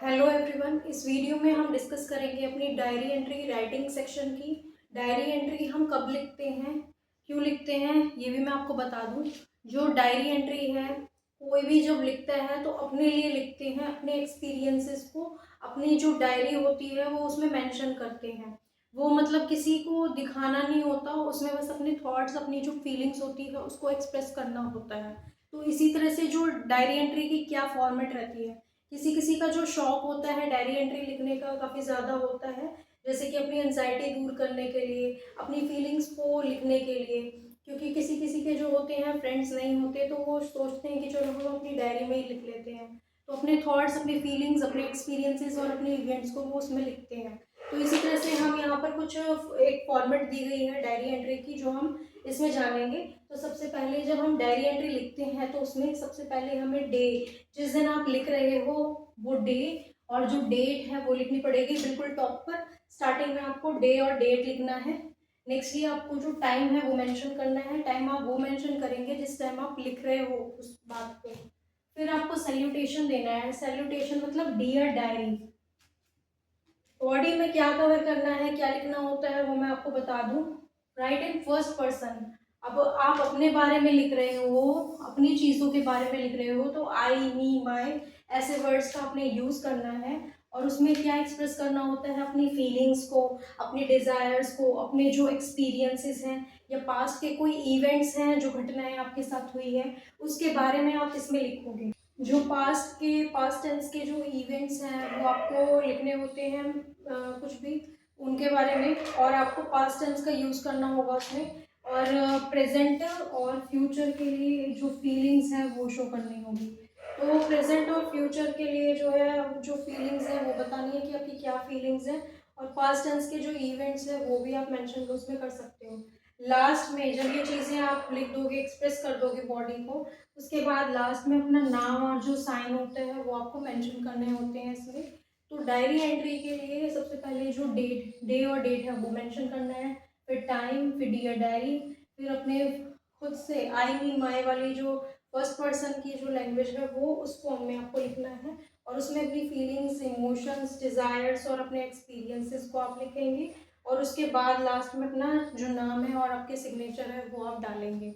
Hello everyone. इस video में हम डिस्कस करेंगे अपनी डायरी एंट्री राइटिंग सेक्शन की। डायरी एंट्री हम कब लिखते हैं, क्यों लिखते हैं, ये भी मैं आपको बता दूं। जो डायरी एंट्री है, कोई भी जब लिखता है तो अपने लिए लिखते हैं, अपने एक्सपीरियंसेस को अपनी जो डायरी होती है वो उसमें मेंशन करते हैं। वो मतलब किसी को दिखाना नहीं होता, उसमें बस अपने थॉट्स, अपनी जो फीलिंग्स होती है उसको एक्सप्रेस करना होता है। तो इसी तरह से जो डायरी एंट्री की क्या फॉर्मेट रहती है, किसी किसी का जो शौक होता है डायरी एंट्री लिखने का काफ़ी ज़्यादा होता है, जैसे कि अपनी एनजाइटी दूर करने के लिए, अपनी फीलिंग्स को लिखने के लिए। क्योंकि किसी किसी के जो होते हैं फ्रेंड्स नहीं होते, तो वो सोचते हैं कि चलो हम अपनी डायरी में ही लिख लेते हैं। तो अपने थॉट्स, अपनी फीलिंग्स, अपने एक्सपीरियंसेस और अपने इवेंट्स को वो उसमें लिखते हैं। तो इसी तरह से हम यहाँ पर कुछ एक फॉर्मेट दी गई है डायरी एंट्री की, जो हम इसमें जानेंगे। तो सबसे पहले जब हम डायरी एंट्री लिखते हैं तो उसमें सबसे पहले हमें डे, जिस दिन आप लिख रहे हो वो डे और जो डेट है वो लिखनी पड़ेगी बिल्कुल टॉप पर। स्टार्टिंग में आपको डे और डेट लिखना है। नेक्स्टली आपको जो टाइम है वो मेंशन करना है। टाइम आप वो मेंशन करेंगे जिस टाइम आप लिख रहे हो उस बात को। फिर आपको सैल्यूटेशन देना है। सैल्यूटेशन मतलब डियर डायरी। बॉडी में क्या कवर करना है, क्या लिखना होता है, वो मैं आपको बता दूं। Right in first person. अब आप अपने बारे में लिख रहे हो, अपनी चीज़ों के बारे में लिख रहे हो, तो आई, मी, माई ऐसे वर्ड्स का आपने यूज़ करना है। और उसमें क्या एक्सप्रेस करना होता है, अपनी फीलिंग्स को, अपने डिज़ायर्स को, अपने जो एक्सपीरियंसेस हैं या पास्ट के कोई इवेंट्स हैं, जो घटनाएं आपके साथ हुई है, उसके बारे में आप इसमें लिखोगे। जो पास्ट टेंस के जो इवेंट्स हैं वो आपको लिखने होते हैं, कुछ भी उनके बारे में। और आपको पास्ट टेंस का यूज़ करना होगा उसमें। और प्रेजेंट और फ्यूचर के लिए जो फीलिंग्स हैं वो शो करनी होगी। तो प्रेजेंट और फ्यूचर के लिए जो है, जो फीलिंग्स हैं वो बतानी है कि आपकी क्या फीलिंग्स हैं। और पास्ट टेंस के जो इवेंट्स हैं वो भी आप मेंशन उसमें कर सकते हो। लास्ट में जब ये चीज़ें आप लिख दोगे, एक्सप्रेस कर दोगे बॉडी को, उसके बाद लास्ट में अपना नाम और जो साइन होते हैं वो आपको मेंशन करने होते हैं इसमें। तो डायरी एंट्री के लिए सबसे पहले जो डे और डेट है वो मेंशन करना है। फिर टाइम, फिर डियर डायरी, फिर अपने खुद से आई, मी, माई वाली जो फर्स्ट पर्सन की जो लैंग्वेज है वो उस फॉर्म में आपको लिखना है। और उसमें अपनी फीलिंग्स, इमोशंस, डिज़ायर्स और अपने एक्सपीरियंसेस को आप लिखेंगे। और उसके बाद लास्ट में अपना जो नाम है और आपके सिग्नेचर है वो आप डालेंगे।